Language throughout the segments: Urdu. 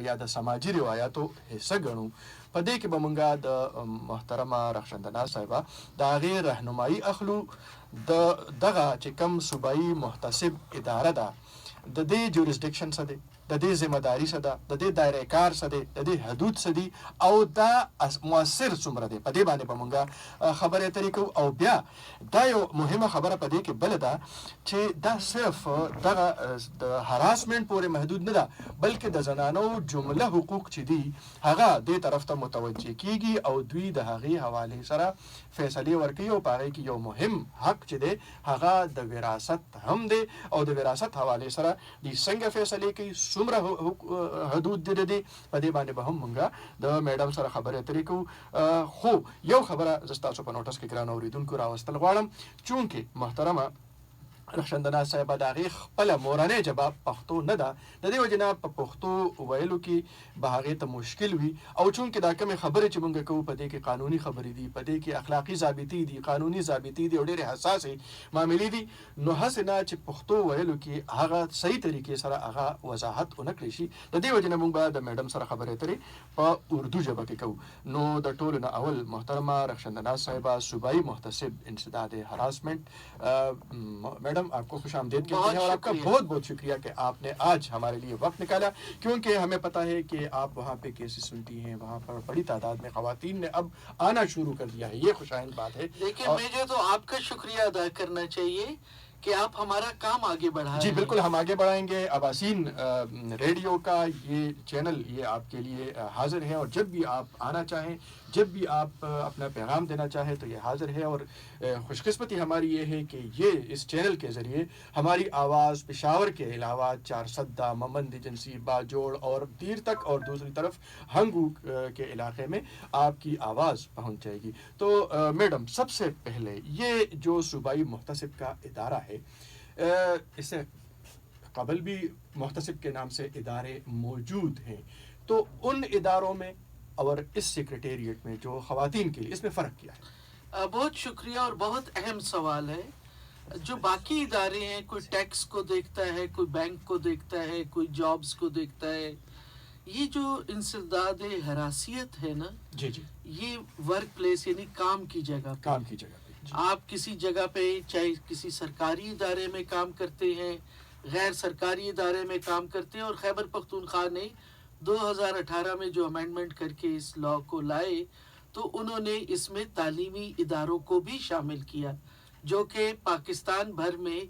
یا د سماجي روایتو حصه ګڼو. په دې کې به مونږه د محترمه رخشنده ناز صاحبه د هغې رهنمایي اخلو. دغه چې کوم صوبایي محتسب اداره ده د دې جورسډکشن څه دی، د دې ذمہ داري څه ده، د دې دایره کار څه دی، د دې حدود څه دي او دا مؤثر څومره دی. په دې باندې به مونږ خبرې اترې کوو. او بیا دا یو مهمه خبره په دې کې بله ده چې دا صرف دغه د هراسمنټ پورې محدود نه ده، بلکې د زنانو جمله حقوق چې دي هغه دې طرف ته متوجه کیږي او دوی د هغې حوالې سره فیصلې ورکوي. او په هغې کې یو مهم حق چې دی هغه د وراثت هم دی او د وراثت حوالې سره دوی څنګه فیصلې کوي، څومره حدود دي د دې، په دې باندې به هم مونږ د میډم سره خبرې اترې کوو. خو یو خبره زه ستاسو په نوټس کې ګرانو اورېدونکو راوستل غواړم، چونکې محترمه رخشنده ناز صاحبه د هغې خپله مورنۍ ژبه پښتو نه ده، د دې وجې نه په پښتو ویلو کې به هغې ته مشکل وي. او چونکې دا کومې خبرې چې مونږ کوو په دې کې قانوني خبرې دي، په دې کې اخلاقي ضابطې دي، قانوني ضابطې دي او ډېرې حساسې معاملې دي، نو هسې نه چې پښتو ویلو کې هغه صحیح طریقې سره هغه وضاحت ونه کړی شي. د دې وجې نه مونږ به د میډم سره خبرې اترې په اردو ژبه کې کوو. نو د ټولو نه اول محترمه رخشنده ناز صاحبه صوبائی محتسب انسداد ہراسمنٹ، میڈم آپ کو خوش آمدید کہتے ہیں اور آپ کا بہت بہت شکریہ کہ آپ نے آج ہمارے لیے وقت نکالا، کیونکہ ہمیں پتہ ہے کہ آپ وہاں پہ کیسز سنتی ہیں، وہاں پر بڑی تعداد میں خواتین نے اب آنا شروع کر دیا ہے، یہ خوشائند بات ہے. لیکن مجھے تو آپ کا شکریہ ادا کرنا چاہیے کہ آپ ہمارا کام آگے بڑھا رہے ہیں. جی بالکل، ہم آگے بڑھائیں گے. اباسین ریڈیو کا یہ چینل یہ آپ کے لیے حاضر ہے، اور جب بھی آپ آنا چاہیں، جب بھی آپ اپنا پیغام دینا چاہیں تو یہ حاضر ہے. اور خوش قسمتی ہماری یہ ہے کہ یہ اس چینل کے ذریعے ہماری آواز پشاور کے علاوہ چارسدہ، ممند ایجنسی، باجوڑ اور دیر تک اور دوسری طرف ہنگو کے علاقے میں آپ کی آواز پہنچ جائے گی. تو میڈم سب سے پہلے یہ جو صوبائی محتسب کا ادارہ ہے، اس سے قبل بھی محتسب کے نام سے ادارے موجود ہیں، تو ان اداروں میں اور اس سیکریٹریٹ میں جو خواتین کے لیے اس میں فرق کیا ہے؟ بہت شکریہ اور بہت اہم سوال ہے. جو باقی ادارے ہیں، کوئی ٹیکس کو دیکھتا ہے، کوئی بینک کو دیکھتا ہے، کوئی جابز کو دیکھتا ہے، یہ جو انسداد حراسیت ہے نا، جی جی، یہ ورک پلیس یعنی کام کی جگہ پہ، کام کی جگہ پہ جی. آپ کسی جگہ پہ چاہے کسی سرکاری ادارے میں کام کرتے ہیں، غیر سرکاری ادارے میں کام کرتے ہیں، اور خیبر پختونخوا نے 2018 میں جو امینڈمنٹ کر کے اس لا کو لائے تو انہوں نے اس میں تعلیمی اداروں کو بھی شامل کیا، جو کہ پاکستان بھر میں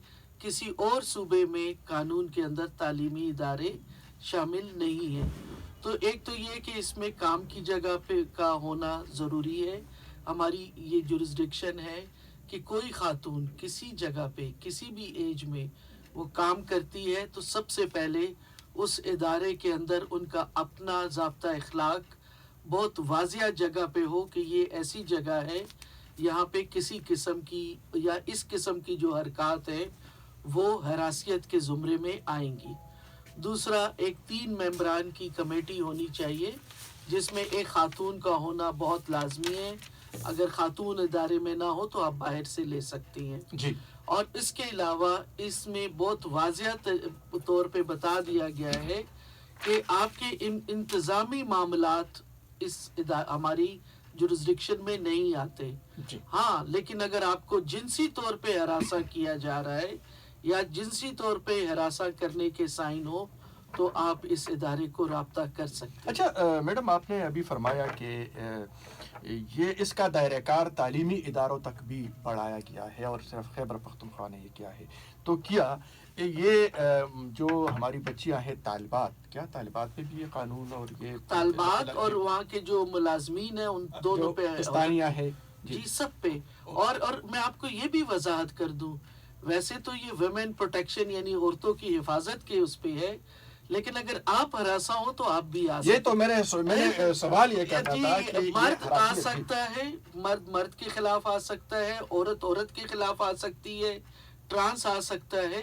کسی اور صوبے میں قانون کے اندر تعلیمی ادارے شامل نہیں ہیں. تو ایک تو یہ کہ اس میں کام کی جگہ پہ کا ہونا ضروری ہے. ہماری یہ جورسڈکشن ہے کہ کوئی خاتون کسی جگہ پہ کسی بھی ایج میں وہ کام کرتی ہے تو سب سے پہلے اس ادارے کے اندر ان کا اپنا ضابطہ اخلاق بہت واضح جگہ پہ ہو کہ یہ ایسی جگہ ہے یہاں پہ کسی قسم کی یا اس قسم کی جو حرکات ہیں وہ حراسیت کے زمرے میں آئیں گی. دوسرا، ایک 3 ممبران کی کمیٹی ہونی چاہیے جس میں ایک خاتون کا ہونا بہت لازمی ہے. اگر خاتون ادارے میں نہ ہو تو آپ باہر سے لے سکتی ہیں جی. اور اس کے علاوہ اس میں بہت واضح طور پہ بتا دیا گیا ہے کہ آپ کے انتظامی معاملات اس ہماری جورسڈکشن میں نہیں آتے. ہاں، لیکن اگر آپ کو جنسی طور پہ ہراساں کیا جا رہا ہے یا جنسی طور پہ ہراساں کرنے کے سائن ہو تو آپ اس ادارے کو رابطہ کر سکتے ہیں. اچھا میڈم، آپ نے ابھی فرمایا کہ یہ اس کا دائرہ کار تعلیمی اداروں تک بھی بڑھایا گیا ہے اور صرف خیبر پختونخوا نے یہ کیا ہے، تو کیا یہ جو ہماری بچیاں ہیں طالبات، کیا طالبات پہ بھی یہ قانون اور یہ طالبات اور وہاں کے جو ملازمین ہیں ان دونوں پہ پاکستانیاں ہیں؟ جی سب پہ. اور میں آپ کو یہ بھی وضاحت کر دوں، ویسے تو یہ ویمن پروٹیکشن یعنی عورتوں کی حفاظت کے اس پہ ہے، لیکن اگر آپ ہراساں ہو تو آپ بھی آ سکتے ہیں. یہ تو میں نے سوال یہ کرنا تھا کہ مرد آ سکتا ہے، مرد کے خلاف آ سکتا ہے، عورت کے خلاف آ سکتی ہے، ٹرانس آ سکتا ہے.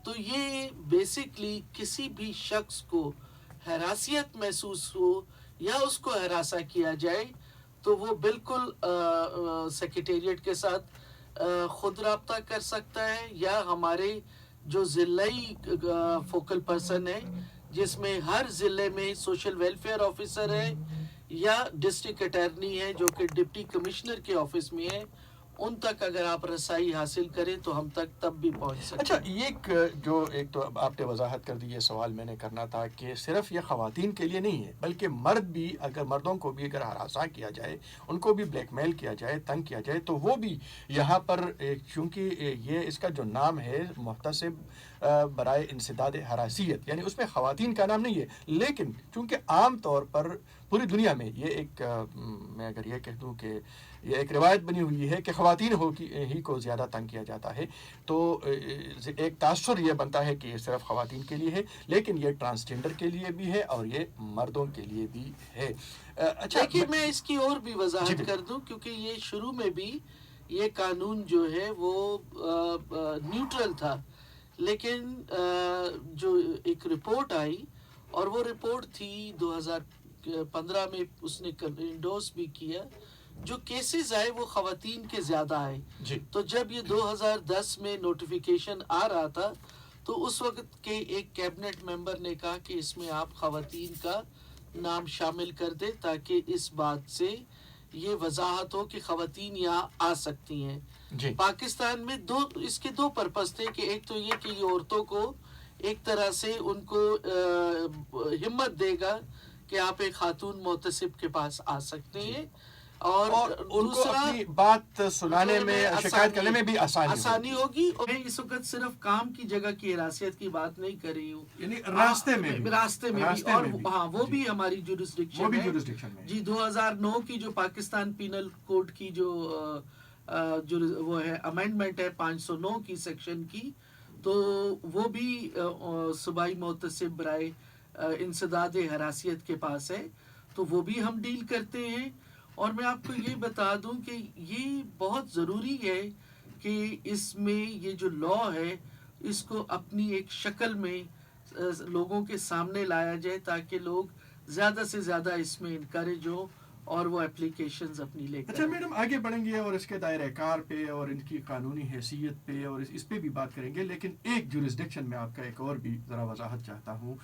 تو یہ بیسکلی کسی بھی شخص کو ہراسیت محسوس ہو یا اس کو ہراساں کیا جائے تو وہ بالکل سیکریٹریٹ کے ساتھ خود رابطہ کر سکتا ہے، یا ہمارے جو ضلعی فوکل پرسن ہے جس میں ہر ضلع میں سوشل ویلفیئر آفیسر ہے یا ڈسٹرکٹ اٹارنی ہے جو کہ ڈپٹی کمشنر کے آفس میں ہے، ان تک اگر آپ رسائی حاصل کریں تو ہم تک تب بھی پہنچ سکتے اچھا، یہ ایک تو آپ نے وضاحت کر دی، یہ سوال میں نے کرنا تھا کہ صرف یہ خواتین کے لیے نہیں ہے بلکہ مرد بھی، اگر مردوں کو بھی اگر ہراساں کیا جائے، ان کو بھی بلیک میل کیا جائے، تنگ کیا جائے، تو وہ بھی یہاں پر چونکہ یہ اس کا جو نام ہے محتسب برائے انسداد حراسیت، یعنی اس میں خواتین کا نام نہیں ہے، لیکن چونکہ عام طور پر پوری دنیا میں یہ ایک میں اگر یہ کہہ دوں کہ یہ ایک روایت بنی ہوئی ہے کہ خواتین ہی کو زیادہ تنگ کیا جاتا ہے، تو ایک تاثر یہ بنتا ہے کہ یہ صرف خواتین کے لیے ہے، لیکن یہ ٹرانسجنڈر کے لیے بھی ہے اور یہ مردوں کے لیے بھی ہے۔ اچھا، دیکھیے میں اس کی اور بھی وضاحت کر دوں، کیونکہ یہ شروع میں بھی یہ قانون جو ہے وہ نیوٹرل تھا، لیکن جو ایک رپورٹ آئی اور وہ رپورٹ تھی 2015 میں، اس نے انڈورس بھی کیا، جو کیسز آئے وہ خواتین کے زیادہ آئے۔ جی، تو جب یہ 2010 میں نوٹیفیکیشن آ رہا تھا تو اس وقت کے ایک کیبنٹ ممبر نے کہا کہ اس میں آپ خواتین کا نام شامل کر دیں تاکہ اس بات سے یہ وضاحت ہو کہ خواتین یہاں آ سکتی ہیں۔ جی، پاکستان میں اس کے دو پرپس تھے کہ ایک تو یہ کہ یہ عورتوں کو ایک طرح سے ان کو ہمت دے گا کہ آپ ایک خاتون محتسب کے پاس آ سکتے ہیں، اور ان کو دوسرا اپنی بات سنانے میں، شکایت کرنے میں بھی آسانی ہوگی۔ اور میں اس وقت صرف کام کی جگہ کی حراسیت کی بات نہیں کر رہی ہوں، یعنی راستے میں بھی، اور ہاں وہ بھی ہماری جورسڈکشن ہے۔ جی، 2009 کی جو پاکستان پینل کوڈ کی جو وہ ہے امینڈمنٹ ہے 509 کی سیکشن کی، تو وہ بھی صوبائی محتسب برائے انسداد حراسیت کے پاس ہے، تو وہ بھی ہم ڈیل کرتے ہیں۔ اور میں آپ کو یہ بتا دوں کہ یہ بہت ضروری ہے کہ اس میں یہ جو لا ہے اس کو اپنی ایک شکل میں لوگوں کے سامنے لایا جائے تاکہ لوگ زیادہ سے زیادہ اس میں انکریج ہو اور وہ اپلیکیشنز اپنی لے کر۔ اچھا میڈم، آگے بڑھیں گے اور اس کے دائرہ کار پہ اور ان کی قانونی حیثیت پہ اور اس پہ بھی بات کریں گے، لیکن ایک جورسڈکشن میں آپ کا ایک اور بھی ذرا وضاحت چاہتا ہوں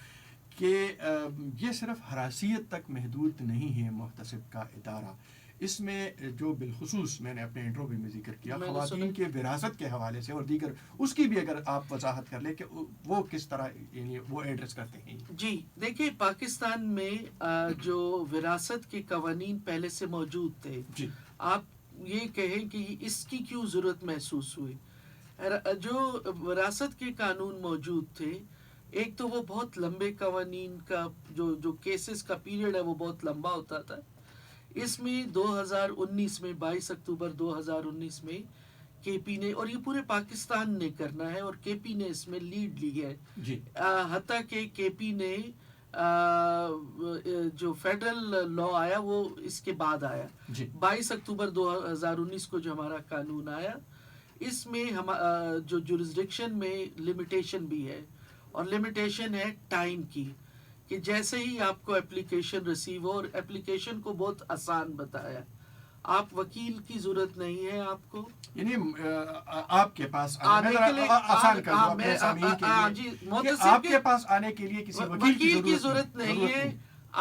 کہ یہ صرف حراسیت تک محدود نہیں ہے محتسب کا ادارہ، اس میں جو بالخصوص میں نے اپنے انٹرویو میں ذکر کیا خواتین کے وراثت کے حوالے سے اور دیگر، اس کی بھی اگر آپ وضاحت کر لیں کہ وہ کس طرح یعنی وہ ایڈریس کرتے ہیں۔ جی دیکھیے، پاکستان میں جو وراثت کے قوانین پہلے سے موجود تھے، جی، آپ یہ کہیں کہ اس کی کیوں ضرورت محسوس ہوئی؟ جو وراثت کے قانون موجود تھے، ایک تو وہ بہت لمبے قوانین کا جو کیسز کا پیریڈ ہے وہ بہت لمبا ہوتا تھا۔ اس میں 2019 میں 22 اکتوبر 2019 میں کے پی نے، اور یہ پورے پاکستان نے کرنا ہے اور کے پی نے اس میں لیڈ لی ہے، جی، حتیٰ کہ کے پی نے جو فیڈرل لا آیا وہ اس کے بعد آیا، جی، 22 اکتوبر 2019 کو جو ہمارا قانون آیا، اس میں جو جورسڈکشن میں لمیٹیشن بھی ہے، اور لمیٹیشن ہے ٹائم کی، کہ جیسے ہی آپ کو اپلیکیشن ریسیو ہو، اور اپلیکیشن کو بہت آسان بتایا، آپ وکیل کی ضرورت نہیں ہے آپ کو، یعنی آپ کے پاس آنے کے لیے آسان کر دو اپنے سامعین کے لیے کہ آپ کے پاس آنے کے لیے کسی وکیل کی ضرورت نہیں ہے،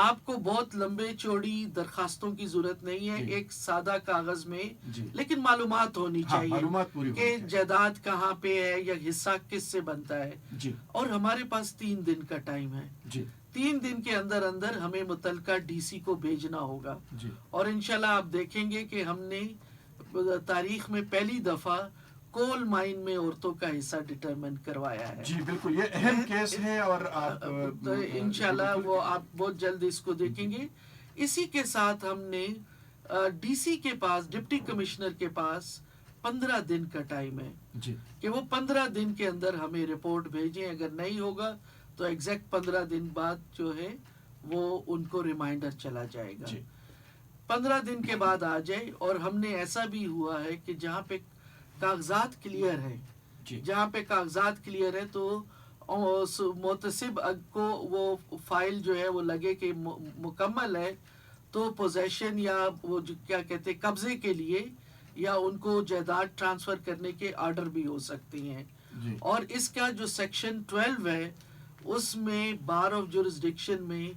آپ کو بہت لمبے چوڑی درخواستوں کی ضرورت نہیں ہے، ایک سادہ کاغذ میں لیکن معلومات ہونی چاہیے کہ جائیداد کہاں پہ ہے یا حصہ کس سے بنتا ہے، اور ہمارے پاس 3 دن کا ٹائم ہے، 3 دن کے اندر اندر ہمیں متعلقہ ڈی سی کو بھیجنا ہوگا، اور انشاءاللہ آپ دیکھیں گے کہ ہم نے تاریخ میں پہلی دفعہ کول مائن میں عورتوں کا حصہ ڈٹرمن کروایا ہے۔ جی بالکل، یہ اہم کیس ہے، اور تو انشاءاللہ وہ آپ بہت جلد اس کو دیکھیں گے۔ اسی کے ساتھ ہم نے ڈی سی کے پاس، ڈپٹی کمشنر کے پاس 15 دن کا ٹائم ہے کہ وہ 15 دن کے اندر ہمیں رپورٹ بھیجیں، اگر نہیں ہوگا تو ایگزیکٹ 15 دن بعد جو ہے وہ ان کو ریمائنڈر چلا جائے گا، 15 دن کے بعد آ جائے۔ اور ہم نے ایسا بھی ہوا ہے کہ جہاں پہ کاغذات کلیئر ہیں، جہاں پہ کاغذات کلیئر ہے تو محتسب کو وہ فائل جو ہے وہ لگے کہ مکمل ہے، تو پوزیشن یا وہ جو کیا کہتے ہیں قبضے کے لیے یا ان کو جائیداد ٹرانسفر کرنے کے آرڈر بھی ہو سکتی ہیں۔ اور اس کا جو سیکشن 12 ہے اس میں بار آف جورسڈکشن میں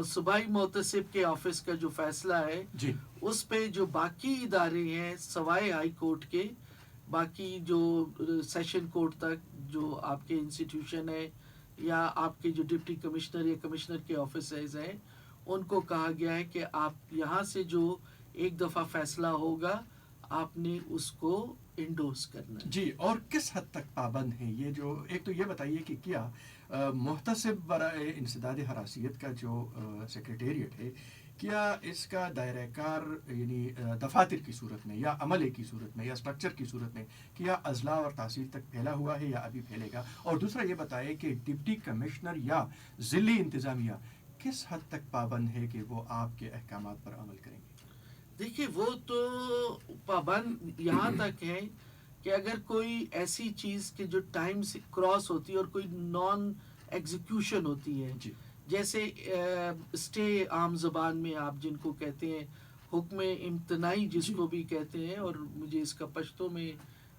صوبائی محتسب کے آفس کا جو فیصلہ ہے جی اس پہ جو باقی ادارے ہیں سوائے ہائی کورٹ کے، باقی جو سیشن کورٹ تک جو آپ کے انسٹیٹیوشن ہے یا آپ کے جو ڈپٹی کمشنر یا کمشنر کے آفیسز ہیں، ان کو کہا گیا ہے کہ آپ یہاں سے جو ایک دفعہ فیصلہ ہوگا آپ نے اس کو انڈورس کرنا ہے۔ جی، اور کس حد تک پابند ہیں یہ جو، ایک تو یہ بتائیے کہ کیا محتسب برائے انسداد حراسیت کا جو سیکریٹریٹ ہے، کیا اس کا دائرہ کار یعنی دفاتر کی صورت میں یا عملے کی صورت میں یا اسٹرکچر کی صورت میں کیا اضلاع اور تحصیل تک پھیلا ہوا ہے یا ابھی پھیلے گا؟ اور دوسرا یہ بتائے کہ ڈپٹی کمشنر یا ضلعی انتظامیہ کس حد تک پابند ہے کہ وہ آپ کے احکامات پر عمل کریں گے؟ دیکھیے وہ تو پابند یہاں تک ہے کہ اگر کوئی ایسی چیز کہ جو ٹائم سے کراس ہوتی ہے اور کوئی نان ایگزیکیوشن ہوتی ہے، جی جیسے اسٹے عام زبان میں آپ جن کو کہتے ہیں حکم امتناعی جس کو بھی کہتے ہیں، اور مجھے اس کا پشتو میں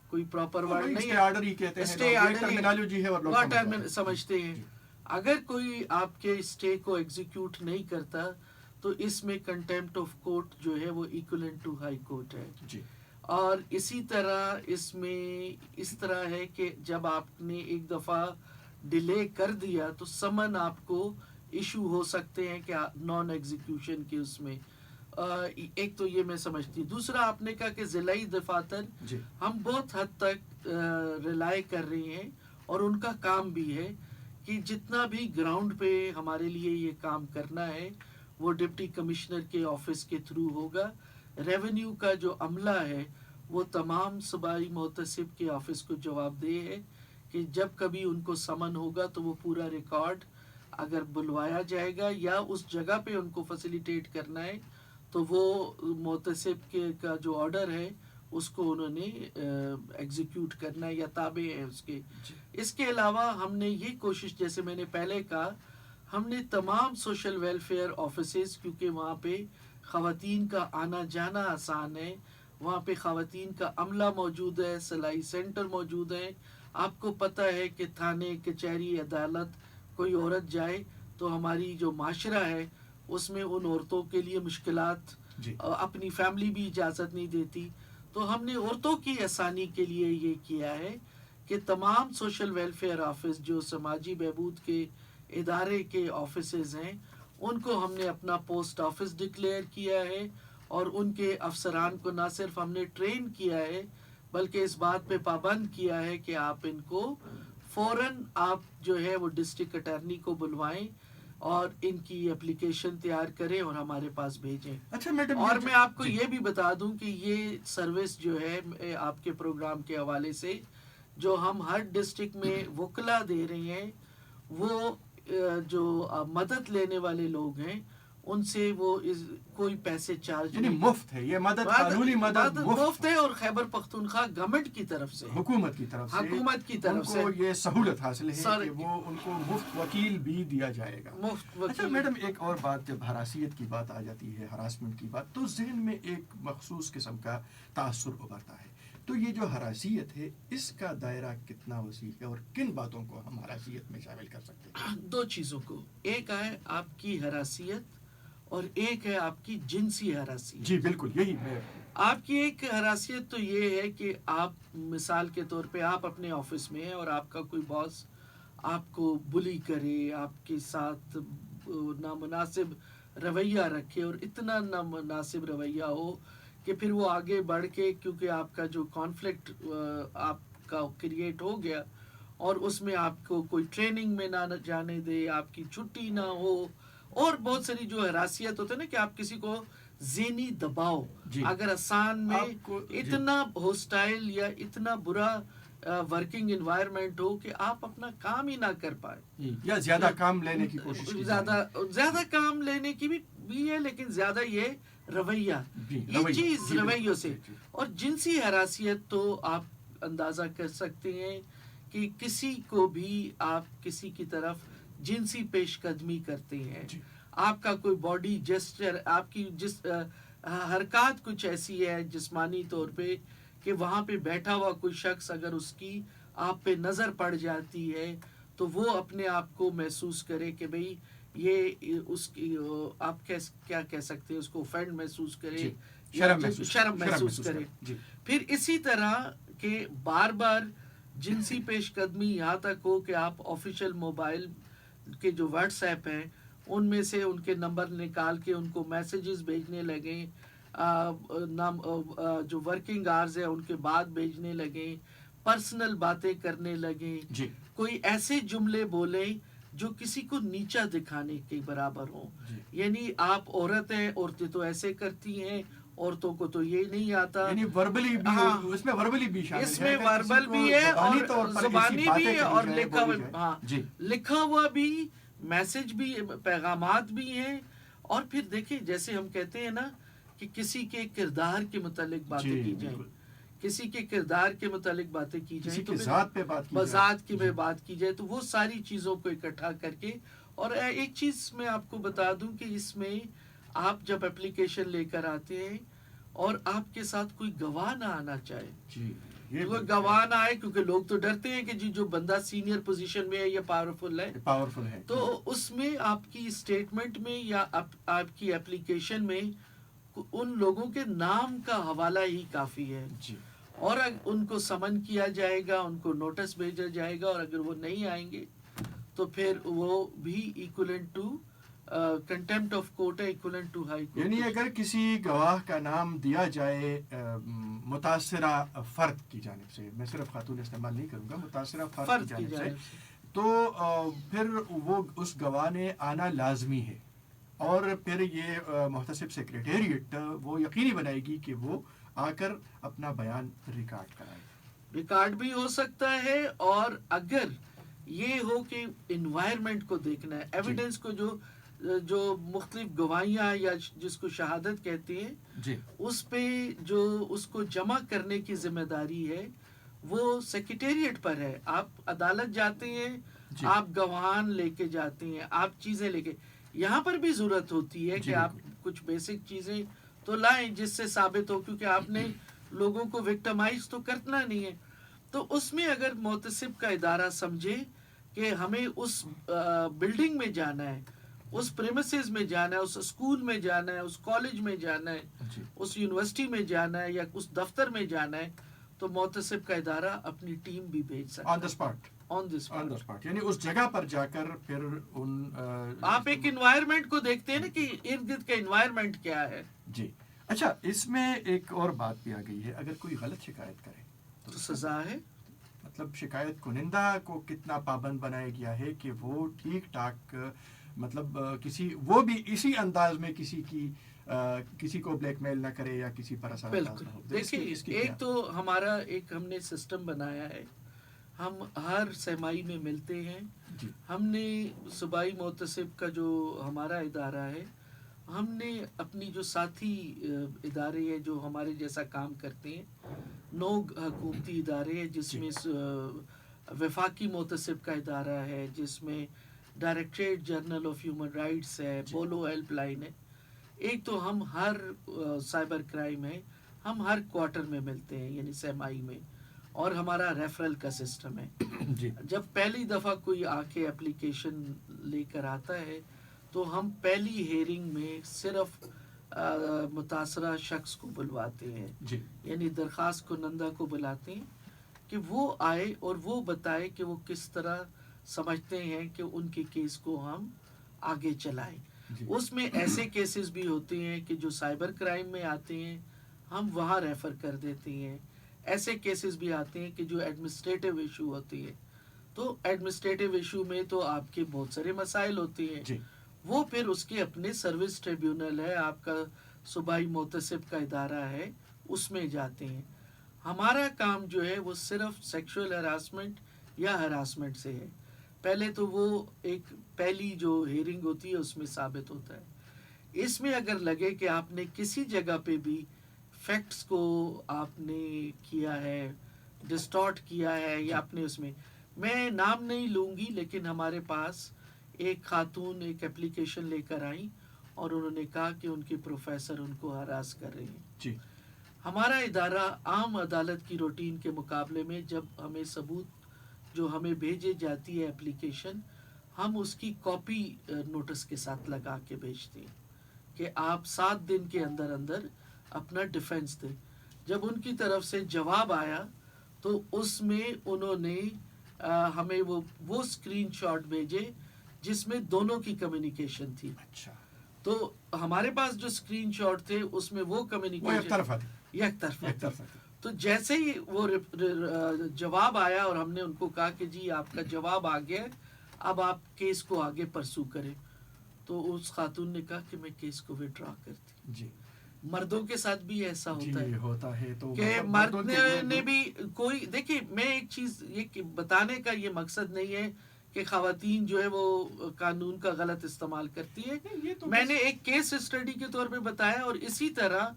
کوئی پراپر ورڈ نہیں ہے، آرڈر ہی کہتے ہیں، اسٹے آرڈر ٹرمینالوجی ہے اور لوگ سمجھتے ہیں۔ اگر کوئی آپ کے اسٹے کو ایگزیکیوٹ نہیں کرتا تو اس میں کنٹیمپٹ آف کورٹ جو ہے وہ ایکولنٹ ٹو ہائی کورٹ ہے۔ جی اور اسی طرح اس میں اس طرح ہے کہ جب آپ نے ایک دفعہ ڈیلے کر دیا تو سمن آپ کو ایشو ہو سکتے ہیں کہ نان ایگزیکیوشن کے اس میں ایک تو یہ میں سمجھتی ہوں۔ دوسرا آپ نے کہا کہ ضلعی دفاتر، جی ہم بہت حد تک ریلائی کر رہے ہیں اور ان کا کام بھی ہے کہ جتنا بھی گراؤنڈ پہ ہمارے لیے یہ کام کرنا ہے وہ ڈپٹی کمشنر کے آفس کے تھرو ہوگا۔ ریونیو کا جو عملہ ہے وہ تمام صوبائی محتسب کے آفس کو جواب دہ ہے کہ جب کبھی ان کو سمن ہوگا تو وہ پورا ریکارڈ اگر بلوایا جائے گا یا اس جگہ پہ ان کو فیسیلیٹیٹ کرنا ہے تو وہ محتسب کے کا جو آرڈر ہے اس کو انہوں نے ایگزیکیوٹ کرنا ہے یا تابع ہے اس کے۔ اس کے علاوہ ہم نے یہ کوشش، جیسے میں نے پہلے کہا، ہم نے تمام سوشل ویلفیئر آفیسز، کیونکہ وہاں پہ خواتین کا آنا جانا آسان ہے، وہاں پہ خواتین کا عملہ موجود ہے، سلائی سینٹر موجود ہے۔ آپ کو پتہ ہے کہ تھانے کچہری عدالت کوئی عورت جائے تو ہماری جو معاشرہ ہے اس میں ان عورتوں کے لیے مشکلات، جی اپنی فیملی بھی اجازت نہیں دیتی، تو ہم نے عورتوں کی آسانی کے لیے یہ کیا ہے کہ تمام سوشل ویلفیئر آفس جو سماجی بہبود کے ادارے کے آفیسز ہیں ان کو ہم نے اپنا پوسٹ آفس ڈکلیئر کیا ہے، اور ان کے افسران کو نہ صرف ہم نے ٹرین کیا ہے بلکہ اس بات پہ پابند کیا ہے کہ آپ ان کو فوراً آپ جو ہے وہ ڈسٹرکٹ اٹارنی کو بلوائیں اور ان کی اپلیکیشن تیار کریں اور ہمارے پاس بھیجیں۔ اچھا میڈم، اور میں آپ کو یہ بھی بتا دوں کہ یہ سروس جو ہے آپ کے پروگرام کے حوالے سے جو ہم ہر ڈسٹرکٹ میں وکلا دے رہے ہیں، وہ جو مدد لینے والے لوگ ہیں ان سے وہ کوئی پیسے چارج یعنی نہیں، مفت ہے یہ مدد، قانونی مدد مفت ہے، اور خیبر پختونخوا گورنمنٹ کی طرف سے، حکومت کی طرف سے، حکومت کی طرف سے ان کو یہ سہولت حاصل ہے کہ وہ ان کو مفت وکیل بھی دیا جائے گا۔ مفت اچھا وکیل۔ میڈم، ایک اور بات، جب حراسیت کی بات آ جاتی ہے، ہراسمنٹ کی بات، تو ذہن میں ایک مخصوص قسم کا تاثر ابھرتا ہے، تو یہ جو حراسیت ہے اس کا دائرہ کتنا وسیع ہے اور کن باتوں کو ہم حراسیت میں شامل کر سکتے ہیں؟ دو چیزوں کو، ایک ہے آپ کی حراسیت اور ایک ہے آپ کی جنسی حراسیت۔ جی بالکل، یہی میں آپ کی ایک حراسیت تو یہ ہے کہ آپ مثال کے طور پہ آپ اپنے آفس میں ہیں اور آپ کا کوئی باس آپ کو بلی کرے، آپ کے ساتھ نامناسب رویہ رکھے، اور اتنا نامناسب رویہ ہو کہ پھر وہ آگے بڑھ کے، کیونکہ آپ کا جو کانفلکٹ آپ کا کریٹ ہو گیا اور اس میں آپ کو کوئی ٹریننگ میں نہ جانے دے، آپ کی چھٹی نہ ہو، اور بہت ساری جو حراسیت ہوتا ہے نا کہ آپ کسی کو ذہنی دباؤ، جی اگر آسان میں آپ کو اتنا ہوسٹائل یا اتنا برا ورکنگ انوائرمنٹ ہو کہ آپ اپنا کام ہی نہ کر پائے، یا زیادہ کام لینے کی کوشش کی زیادہ کام لینے کی بھی ہے، لیکن زیادہ یہ رویہ، یہ چیز رویوں سے۔ اور جنسی حراسیت تو آپ اندازہ کر سکتے ہیں کہ کسی کو بھی آپ کسی کی طرف جنسی پیش قدمی کرتے ہیں، آپ کا کوئی باڈی جسچر، آپ کی جس حرکات کچھ ایسی ہے جسمانی طور پہ کہ وہاں پہ بیٹھا ہوا کوئی شخص اگر اس کی آپ پہ نظر پڑ جاتی ہے تو وہ اپنے آپ کو محسوس کرے کہ بھئی یہ اس کی آپ کیا کہہ سکتے ہیں اس کو اوفینڈ محسوس کرے جی، شرم محسوس کرے. جی پھر اسی طرح کہ بار بار جنسی پیش قدمی یہاں تک ہو کہ آپ آفیشیل موبائل کے جو واٹس ایپ ہیں ان میں سے ان کے نمبر نکال کے ان کو میسیجز بھیجنے لگیں, جو ورکنگ آورز ہیں ان کے بعد بھیجنے لگیں, پرسنل باتیں کرنے لگیں, جی کوئی ایسے جملے بولیں جو کسی کو نیچا دکھانے کے برابر ہوں. جی. یعنی آپ عورت ہیں, عورتیں تو ایسے کرتی ہیں, عورتوں کو تو یہ نہیں آتا. یعنی وربلی بھی اس میں وربلی بھی شامل ہے, اس میں وربل بھی ہے اور زبانی بھی ہے اور لکھا ہوا, ہاں لکھا ہوا بھی, میسج بھی, پیغامات بھی ہیں. اور پھر دیکھیں جیسے ہم کہتے ہیں نا کہ کسی کے کردار کے متعلق باتیں کی جائیں, کسی کے کردار کے متعلق باتیں کی جائیں, کسی کی ذات پہ بات کی جائے, ذات کی بات کی جائے, تو وہ ساری چیزوں کو اکٹھا کر کے. اور ایک چیز میں آپ کو بتا دوں کہ اس میں آپ جب اپلیکیشن لے کر آتے ہیں اور آپ کے ساتھ کوئی گواہ نہ آنا چاہے, کوئی گواہ نہ آئے, کیونکہ لوگ تو ڈرتے ہیں کہ جی جو بندہ سینئر پوزیشن میں ہے یا پاورفل ہے, تو اس میں آپ کی اسٹیٹمنٹ میں یا آپ کی اپلیکیشن میں ان لوگوں کے نام کا حوالہ ہی کافی ہے. اور ان کو سمن کیا جائے گا, ان کو نوٹس بھیجا جائے گا, اور اگر وہ نہیں آئیں گے تو پھر وہ بھی equivalent to contempt of court ہے, ایکولنٹ ٹو ہائی کورٹ. یعنی اگر کسی گواہ کا نام دیا جائے متاثرہ فرد کی جانب سے, میں صرف خاتون استعمال نہیں کروں گا, متاثرہ فرد کی جانب سے, تو پھر وہ اس گواہ نے آنا لازمی ہے, اور پھر یہ محتسب سیکریٹریٹ وہ یقینی بنائے گی کہ وہ آ کر اپنا بیان ریکارڈ کرائے. ریکارڈ بھی ہو سکتا ہے, اور اگر یہ ہو کہ انوائرمنٹ کو دیکھنا ہے, ایویڈنس کو, جو مختلف گواہیاں یا جس کو شہادت کہتے ہیں, اس پہ جو اس کو جمع کرنے کی ذمہ داری ہے وہ سیکریٹریٹ پر ہے. آپ عدالت جاتے ہیں, آپ گواہان لے کے جاتے ہیں, آپ چیزیں لے کے, یہاں پر بھی ضرورت ہوتی ہے کہ آپ کچھ بیسک چیزیں تو لائیں جس سے ثابت ہو, کیونکہ آپ نے لوگوں کو وکٹمائز تو کرنا نہیں ہے. تو اس میں اگر محتسب کا ادارہ سمجھے کہ ہمیں اس بلڈنگ میں جانا ہے, اس پریمیسز میں جانا ہے, اس اسکول میں جانا ہے, اس کالج میں جانا ہے, اس یونیورسٹی میں جانا ہے, یا اس دفتر میں جانا ہے, تو محتسب کا ادارہ اپنی ٹیم بھی بھیج سکتا ہے. آن دی اسپاٹ, یعنی اس جگہ پر جا کر پھر آپ ایک انوائرمنٹ کو دیکھتے ہیں نا کہ ارد گرد کا انوائرمنٹ کیا ہے. جی اچھا, اس میں ایک اور بات بھی آ گئی ہے, اگر کوئی غلط شکایت کرے تو سزا ہے. مطلب شکایت کنندہ کو کتنا پابند بنایا گیا ہے کہ وہ ٹھیک ٹھاک, مطلب وہ بھی اسی انداز میں کسی کو بلیک میل نہ کرے یا کسی پر اثر انداز نہ ہو. دیکھیے, ایک تو ہمارا ہم نے سسٹم بنایا ہے, ہم ہر سہمائی میں ملتے ہیں. ہم نے صوبائی محتسب کا جو ہمارا ادارہ ہے, ہم نے اپنی جو ساتھی ادارے ہیں جو ہمارے جیسا کام کرتے ہیں, 9 حکومتی ادارے ہیں, جس میں وفاقی محتسب کا ادارہ ہے, جس میں directorate general of human rights ہے, پولو ہیلپ لائن ہے. ایک تو ہم ہر سائبر کرائم ہے, ہم ہر کوارٹر میں ملتے ہیں, یعنی سہمائی میں, اور ہمارا ریفرل کا سسٹم ہے. جب پہلی دفعہ کوئی آ کے اپلیکیشن لے کر آتا ہے تو ہم پہلی ہیئرنگ میں صرف متاثرہ شخص کو بلواتے ہیں, یعنی درخواست کنندہ کو بلاتے ہیں کہ وہ آئے اور وہ بتائے کہ وہ کس طرح سمجھتے ہیں کہ ان کے کیس کو ہم آگے چلائیں. اس میں ایسے کیسز بھی ہوتے ہیں کہ جو سائبر کرائم میں آتے ہیں, ہم وہاں ریفر کر دیتے ہیں. ایسے کیسز بھی آتے ہیں کہ جو ایڈمنسٹریٹو ایشو ہوتی ہے, تو ایڈمنسٹریٹو ایشو میں تو آپ کے بہت سارے مسائل ہوتے ہیں, وہ پھر اس کے اپنے سروس ٹریبیونل ہے, آپ کا صوبائی محتسب کا ادارہ ہے, اس میں جاتے ہیں. ہمارا کام جو ہے وہ صرف سیکشول ہراسمنٹ یا ہراسمنٹ سے ہے. پہلے تو وہ ایک پہلی جو ہیئرنگ ہوتی ہے اس میں ثابت ہوتا ہے. اس میں اگر لگے کہ آپ نے کسی جگہ پہ بھی فیکٹس کو آپ نے کیا ہے, ڈسٹارٹ کیا ہے, یا آپ نے اس میں نام نہیں لوں گی, لیکن ہمارے پاس ایک خاتون ایک اپلیکیشن لے کر آئیں اور انہوں نے کہا کہ ان کے پروفیسر ان کو ہراس کر رہے ہیں. ہمارا ادارہ عام عدالت کی روٹین کے مقابلے میں جب ہمیں ثبوت جو ہمیں بھیجی جاتی ہے اپلیکیشن، ہم اس کی کاپی نوٹس کے ساتھ لگا کے بھیجتے ہیں کہ آپ 7 دن کے اندر اندر اپنا ڈیفنس دیں. جب ان کی طرف سے جواب آیا تو اس میں انہوں نے ہمیں وہ اسکرین شاٹ بھیجے جس میں دونوں کی کمیونیکیشن تھی. اچھا. تو ہمارے پاس جو اسکرین شاٹ تھے اس میں وہ کمیونیکیشن یک طرفہ تھی. تو جیسے ہی وہ جواب آیا اور ہم نے ان کو کہا کہ جی آپ کا جواب آ گیا، اب آپ کیس کو آگے پرسو کریں، تو اس خاتون نے کہا کہ میں کیس کو وڈرا کرتی. جی. مردوں کے ساتھ بھی ایسا ہوتا ہے تو کہ مرد نے بھی کوئی، دیکھیے میں ایک چیز یہ بتانے کا یہ مقصد نہیں ہے کہ خواتین جو ہے وہ قانون کا غلط استعمال کرتی ہے. میں نے ایک کیس اسٹڈی کے طور پہ بتایا، اور اسی طرح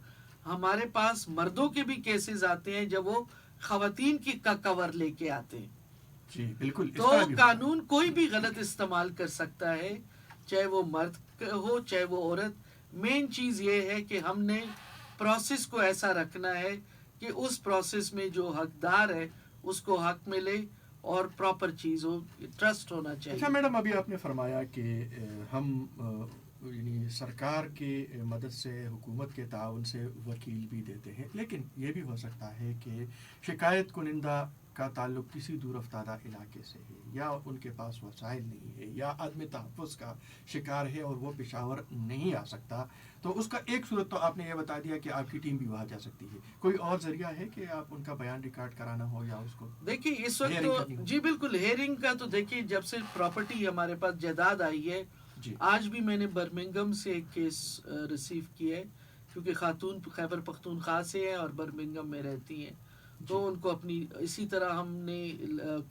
ہمارے پاس مردوں کے بھی کیسز آتے ہیں جب وہ خواتین کی کا کور لے کے آتے ہیں. جی بالکل. تو قانون کوئی بھی غلط استعمال کر سکتا ہے، چاہے وہ مرد ہو چاہے وہ عورت. مین چیز یہ ہے کہ ہم نے پروسیس کو ایسا رکھنا ہے کہ اس پروسیس میں جو حقدار ہے اس کو حق ملے اور پراپر چیز ہو، ٹرسٹ ہونا چاہیے. اچھا میڈم، ابھی آپ نے فرمایا کہ ہم یعنی سرکار کی مدد سے، حکومت کے تعاون سے وکیل بھی دیتے ہیں، لیکن یہ بھی ہو سکتا ہے کہ شکایت کنندہ کا تعلق کسی دور افتادہ علاقے سے ہے، یا ان کے پاس وسائل نہیں ہے، یا عدم تحفظ کا شکار ہے اور وہ پشاور نہیں آ سکتا. تو اس کا ایک صورت تو آپ نے یہ بتا دیا کہ آپ کی ٹیم بھی وہاں جا سکتی ہے. کوئی اور ذریعہ ہے کہ آپ ان کا بیان ریکارڈ کرانا ہو یا اس کو دیکھیے اس وقت تو جی بالکل ہیئرنگ کا تو دیکھیے جب سے پراپرٹی ہمارے پاس جائیداد آئی ہے، آج بھی میں نے برمنگم سے ایک کیس ریسیو کیا ہے، کیونکہ خاتون خیبر پختونخوا سے ہیں اور برمنگم میں رہتی ہیں. تو ان کو اپنی اسی طرح ہم نے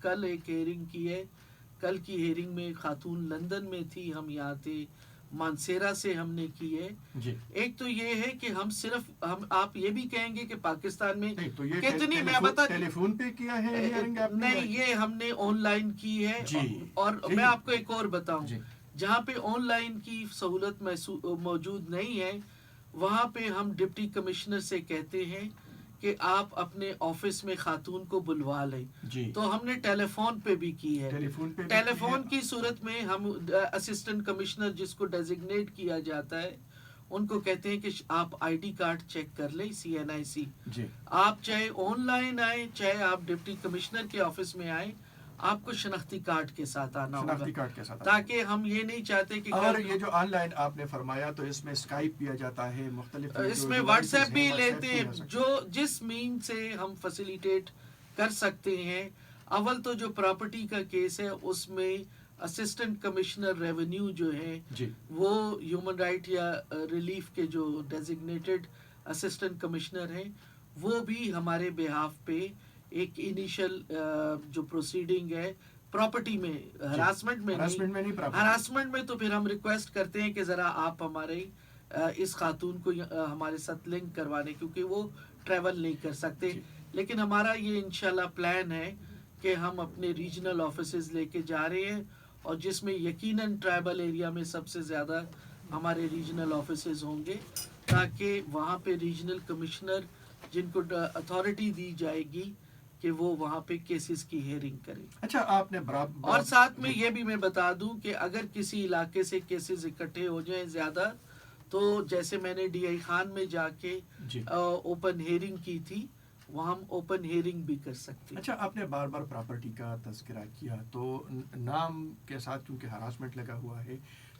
کل ایک ہیئرنگ کی ہے. کل کی ہیئرنگ میں خاتون لندن میں تھی، ہم یہاں تھے مانسیرا سے ہم نے کی ہے. ایک تو یہ ہے کہ ہم صرف آپ یہ بھی کہیں گے کہ پاکستان میں کتنی، میں بتا ٹیلی فون پہ کیا ہے نہیں، یہ ہم نے آن لائن کی ہے. اور میں آپ کو ایک اور بتاؤں، جہاں پہ آن لائن کی سہولت موجود نہیں ہے وہاں پہ ہم ڈپٹی کمشنر سے کہتے ہیں کہ آپ اپنے آفس میں خاتون کو بلوا لیں. تو ہم نے ٹیلی فون پہ بھی کی ہے. ٹیلی فون کی صورت میں ہم اسسٹنٹ کمشنر جس کو ڈیزگنیٹ کیا جاتا ہے ان کو کہتے ہیں کہ آپ آئی ڈی کارڈ چیک کر لیں، CNIC. آپ چاہے آن لائن آئیں چاہے آپ ڈپٹی کمشنر کے آفس میں آئیں، آپ کو شناختی کارڈ کے ساتھ آنا ہوگا، تاکہ ہم یہ نہیں چاہتے کہ اور یہ جو آن لائن آپ نے فرمایا تو اس میں اسکائپ کیا جاتا ہے، مختلف اس میں واٹس ایپ بھی لیتے ہیں، جو جس مین سے ہم فیسیلیٹیٹ کر سکتے ہیں. اول تو جو پراپرٹی کا کیس ہے اس میں اسسٹنٹ کمشنر ریونیو جو ہے وہ ہیومن رائٹ یا ریلیف کے جو ڈیزگنیٹڈ اسسٹنٹ کمشنر ہیں وہ بھی ہمارے بہاف پہ ایک انیشل جو پروسیڈنگ ہے پراپرٹی میں، ہراسمنٹ میں نہیں، ہراسمنٹ میں تو پھر ہم ریکویسٹ کرتے ہیں کہ ذرا آپ ہمارے اس خاتون کو ہمارے ساتھ لنک کروانے، کیونکہ وہ ٹریول نہیں کر سکتے. لیکن ہمارا یہ انشاءاللہ پلان ہے کہ ہم اپنے ریجنل آفیسز لے کے جا رہے ہیں، اور جس میں یقیناً ٹرائبل ایریا میں سب سے زیادہ ہمارے ریجنل آفیسز ہوں گے، تاکہ وہاں پہ ریجنل کمشنر جن کو اتھارٹی دی جائے گی کہ وہ وہاں پہ کیسز کی ہیئرنگ کریں. اچھا آپ نے اور ساتھ میں یہ بھی میں بتا دوں کہ اگر کسی علاقے سے کیسز اکٹھے ہو جائیں زیادہ، تو جیسے میں نے DI خان میں جا کے اوپن ہیئرنگ کی تھی، وہاں ہم اوپن ہیئرنگ بھی کر سکتے ہیں. اچھا آپ نے بار بار پراپرٹی کا تذکرہ کیا، تو نام کے ساتھ کیونکہ ہراسمنٹ لگا ہوا ہے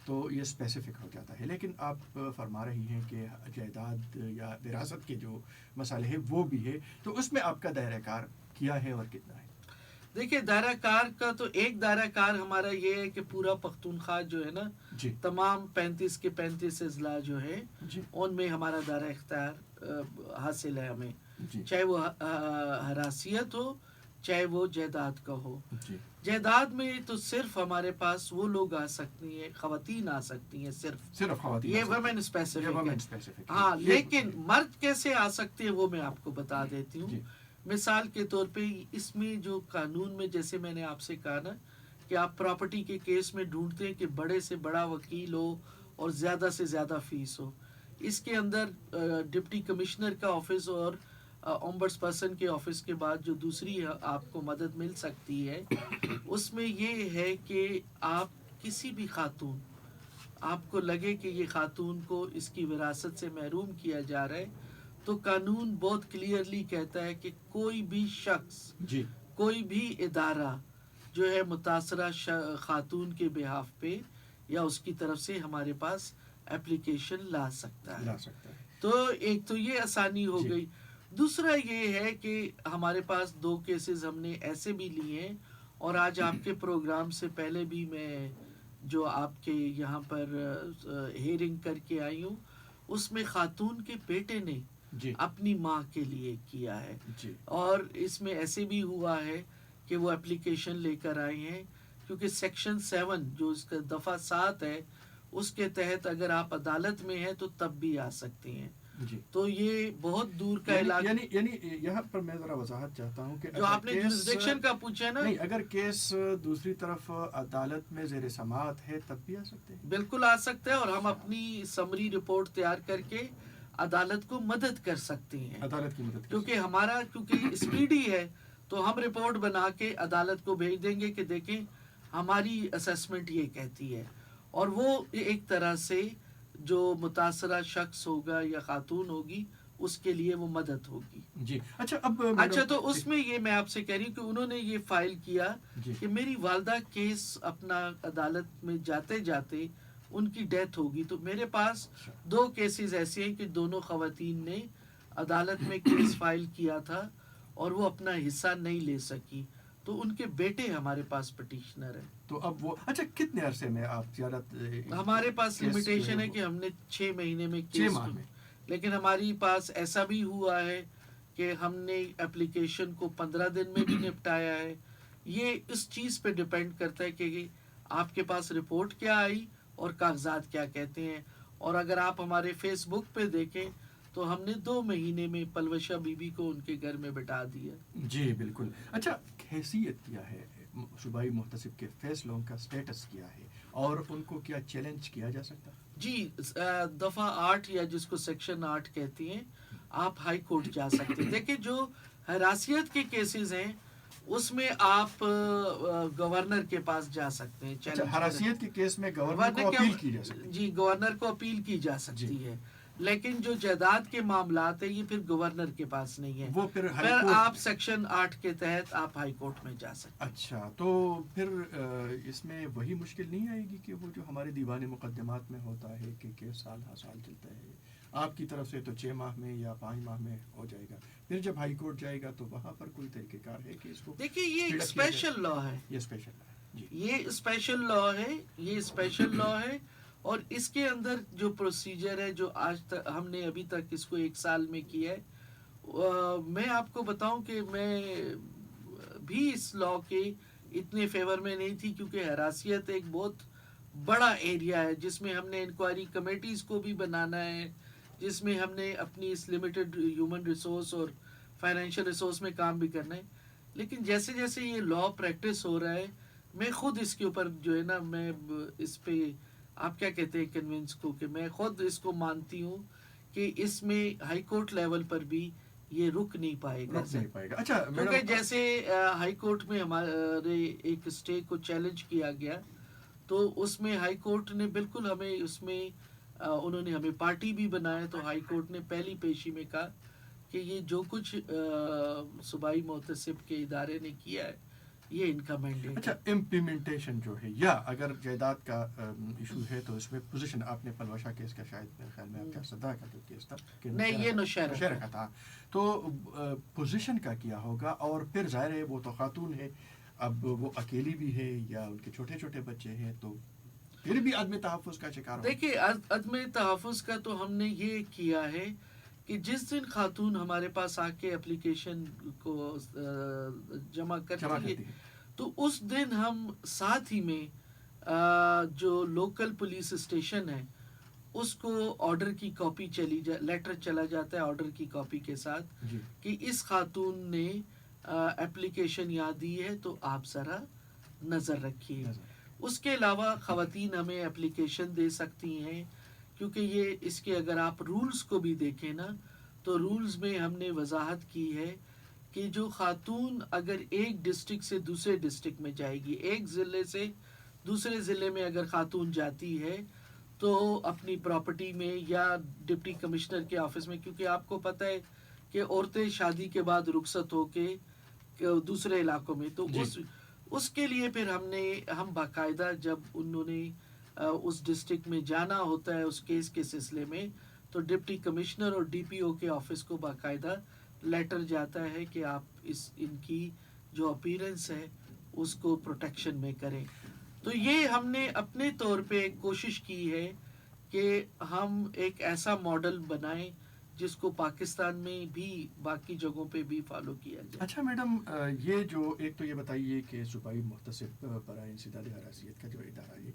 تو یہ اسپیسیفک ہو جاتا ہے، لیکن آپ فرما رہی ہیں کہ جائیداد یا وراثت کے جو مسئلے ہیں وہ بھی ہے، تو اس میں آپ کا دائرہ کار کیا ہے اور کتنا ہے؟ دیکھیے دائرہ کار کا تو ایک دائرہ کار ہمارا یہ ہے کہ پورا پختونخوا جو ہے نا، تمام 35 کے 35 اضلاع جو ہے ان میں ہمارا دائرہ اختیار حاصل ہے ہمیں، چاہے وہ حراسیت ہو چاہے وہ جائیداد کا ہو. جائیداد میں تو صرف ہمارے پاس وہ لوگ آ سکتی ہیں، خواتین آ سکتی ہیں، صرف خواتین، یہ ویمن اسپیسیفک ہے. ہاں لیکن مرد کیسے آ سکتے ہیں وہ میں آپ کو بتا دیتی ہوں. مثال کے طور پہ اس میں جو قانون میں جیسے میں نے آپ سے کہا نا کہ آپ پراپرٹی کے کیس میں ڈھونڈتے ہیں کہ بڑے سے بڑا وکیل ہو اور زیادہ سے زیادہ فیس ہو. اس کے اندر ڈپٹی کمشنر کا آفس اور اومبڈس پرسن کے آفس کے بعد جو دوسری آپ کو مدد مل سکتی ہے اس میں یہ ہے کہ آپ کسی بھی خاتون، آپ کو لگے کہ یہ خاتون کو اس کی وراثت سے محروم کیا جا رہا ہے، تو قانون بہت کلیئرلی کہتا ہے کہ کوئی بھی شخص، جی کوئی بھی ادارہ جو ہے متاثرہ خاتون کے بہاف پہ یا اس کی طرف سے ہمارے پاس اپلیکیشن لا سکتا ہے. تو ایک تو یہ آسانی ہو گئی. دوسرا یہ ہے کہ ہمارے پاس 2 کیسز ہم نے ایسے بھی لیے ہیں، اور آج آپ کے پروگرام سے پہلے بھی میں جو آپ کے یہاں پر ہیئرنگ کر کے آئی ہوں، اس میں خاتون کے بیٹے نے اپنی ماں کے لیے کیا ہے. اور اس میں ایسے بھی ہوا ہے کہ وہ اپلیکیشن لے کر آئے ہیں، کیونکہ سیکشن 7 جو اس کا دفعہ 7 ہے، اس کے تحت اگر آپ عدالت میں ہیں تو تب بھی آ سکتے ہیں. تو یہ بہت دور کا علاقہ، یعنی یہاں پر میں ذرا وضاحت چاہتا ہوں کہ جو آپ نے جورسڈکشن کا پوچھا نا، نہیں، اگر کیس دوسری طرف عدالت میں زیر سماعت ہے تب بھی آ سکتے ہیں. بالکل آ سکتا ہے، اور ہم اپنی سمری رپورٹ تیار کر کے عدالت کو مدد کر سکتے ہیں، عدالت کی مدد، کیونکہ ہمارا اسپیڈی ہے تو ہم رپورٹ بنا کے عدالت کو بھیج دیں گے کہ دیکھیں ہماری اسیسمنٹ یہ کہتی ہے، اور وہ ایک طرح سے جو متاثرہ شخص ہوگا یا خاتون ہوگی اس کے لیے وہ مدد ہوگی. جی اچھا. اچھا، تو اس میں یہ میں آپ سے کہہ رہی ہوں کہ انہوں نے یہ فائل کیا کہ میری والدہ کیس اپنا عدالت میں جاتے جاتے ان کی ڈیتھ ہوگی، تو میرے پاس 2 کیسز ایسے ہیں کہ دونوں خواتین نے عدالت میں کیس فائل کیا تھا اور وہ اپنا حصہ نہیں لے سکی، تو ان کے بیٹے ہمارے پاس پٹیشنر ہیں. تو اب وہ اچھا کتنے عرصے میں آپ زیارت؟ ہمارے پاس لمیٹیشن ہے کہ ہم نے 6 مہینے میں کیس، لیکن ہماری پاس ایسا بھی ہوا ہے کہ ہم نے اپلیکیشن کو 15 دن میں بھی نپٹایا ہے. یہ اس چیز پہ ڈیپینڈ کرتا ہے کہ آپ کے پاس رپورٹ کیا آئی اور کاغذات کیا کہتے ہیں. اور اگر آپ ہمارے فیس بک پہ دیکھیں تو ہم نے 2 مہینے میں پلوشہ بی بی کو ان کے گھر میں بٹھا دیا. جی بالکل. اچھا، حیثیت کیا ہے صوبائی محتسب کے فیصلوں کا، سٹیٹس کیا ہے، اور ان کو کیا چیلنج کیا جا سکتا؟ جی، دفعہ 8 یا جس کو سیکشن 8 کہتی ہیں، آپ ہائی کورٹ جا سکتے ہیں. دیکھیں جو حراسیت کے کیسز ہیں اس میں آپ گورنر کے پاس جا سکتے ہیں. حراسیت کے کیس میں گورنر کو اپیل کی جا سکتی ہے. جی، گورنر کو اپیل کی جا سکتی ہے، لیکن جو جائیداد کے معاملات ہیں یہ پھر گورنر کے پاس نہیں ہے، وہ پھر آپ سیکشن 8 کے تحت آپ ہائی کورٹ میں جا سکتے ہیں. اچھا، تو پھر اس میں وہی مشکل نہیں آئے گی کہ وہ جو ہمارے دیوان مقدمات میں ہوتا ہے کہ کیس سال ہر سال چلتا ہے، آپ کی طرف سے تو 6 ماہ میں یا 5 ماہ میں ہو جائے گا، پھر جب ہائی کورٹ جائے گا تو وہاں پر کوئی طریقہ کار ہے کہ اس کو؟ دیکھیے یہ ایک اسپیشل لا ہے، یہ اسپیشل لا ہے، یہ اسپیشل لا ہے، یہ اسپیشل لا ہے. اور اس کے اندر جو پروسیجر ہے جو آج تک ہم نے ابھی تک اس کو 1 سال میں کیا ہے، میں آپ کو بتاؤں کہ میں بھی اس لا کے اتنے فیور میں نہیں تھی، کیونکہ حراسیت ایک بہت بڑا ایریا ہے جس میں ہم نے انکوائری کمیٹیز کو بھی بنانا ہے، جس میں ہم نے اپنی اس لمیٹڈ ہیومن ریسورس اور فائنینشیل ریسورس میں کام بھی کرنا ہے. لیکن جیسے جیسے یہ لا پریکٹس ہو رہا ہے، میں خود اس کے اوپر جو ہے نا، میں اس پہ آپ کیا کہتے ہیں کنونس کو، کہ میں خود اس کو مانتی ہوں کہ اس میں ہائی کورٹ لیول پر بھی یہ رک نہیں پائے گا. اچھا، کیونکہ جیسے ہائی کورٹ میں ہمارے ایک اسٹے کو چیلنج کیا گیا، تو اس میں ہائی کورٹ نے بالکل ہمیں اس میں انہوں نے ہمیں پارٹی بھی بنایا، تو ہائی کورٹ نے پہلی پیشی میں کہا کہ یہ جو کچھ صوبائی محتسب کے ادارے نے کیا ہے یہ ان کا مینڈیٹ. اچھا، امپلیمنٹیشن جو ہے، یا اگر جائیداد کا ایشو ہے تو اس میں پوزیشن آپ نے پلوشہ کیس کا شاید میرے خیال میں آپ کا صدا کا جو کیس تھا، نہیں یہ نوشہرہ کا تھا، تو پوزیشن کا کیا ہوگا؟ اور پھر ظاہر ہے وہ تو خاتون ہے، اب وہ اکیلی بھی ہے یا ان کے چھوٹے چھوٹے بچے ہیں، تو پھر بھی عدم تحفظ کا شکار. دیکھیے عدم تحفظ کا تو ہم نے یہ کیا ہے کہ جس دن خاتون ہمارے پاس آ کے اپلیکیشن کو جمع کرتی ہے تو اس دن ہم ساتھ ہی میں جو لوکل پولیس اسٹیشن ہے اس کو آرڈر کی کاپی لیٹر چلا جاتا ہے آرڈر کی کاپی کے ساتھ کہ اس خاتون نے اپلیکیشن یاد دی ہے تو آپ ذرا نظر رکھیے. اس کے علاوہ خواتین ہمیں اپلیکیشن دے سکتی ہیں، کیونکہ یہ اس کے اگر آپ رولز کو بھی دیکھیں نا تو رولز میں ہم نے وضاحت کی ہے کہ جو خاتون اگر ایک ڈسٹرکٹ سے دوسرے ڈسٹرکٹ میں جائے گی، ایک ضلع سے دوسرے ضلع میں اگر خاتون جاتی ہے تو اپنی پراپرٹی میں یا ڈپٹی کمشنر کے آفس میں، کیونکہ آپ کو پتہ ہے کہ عورتیں شادی کے بعد رخصت ہو کے دوسرے علاقوں میں، تو جی. اس کے لیے پھر ہم باقاعدہ جب انہوں نے اس ڈسٹرکٹ میں جانا ہوتا ہے اس کیس کے سلسلے میں، تو ڈپٹی کمشنر اور ڈی پی او کے آفس کو باقاعدہ لیٹر جاتا ہے کہ آپ ان کی جو اپیرنس ہے اس کو پروٹیکشن میں کریں. تو یہ ہم نے اپنے طور پہ کوشش کی ہے کہ ہم ایک ایسا ماڈل بنائیں جس کو پاکستان میں بھی باقی جگہوں پہ بھی فالو کیا جائے. اچھا میڈم، یہ جو ایک تو یہ بتائیے کہ صوبائی محتسب برائے انسداد حراسیت کا جو ادارہ ہے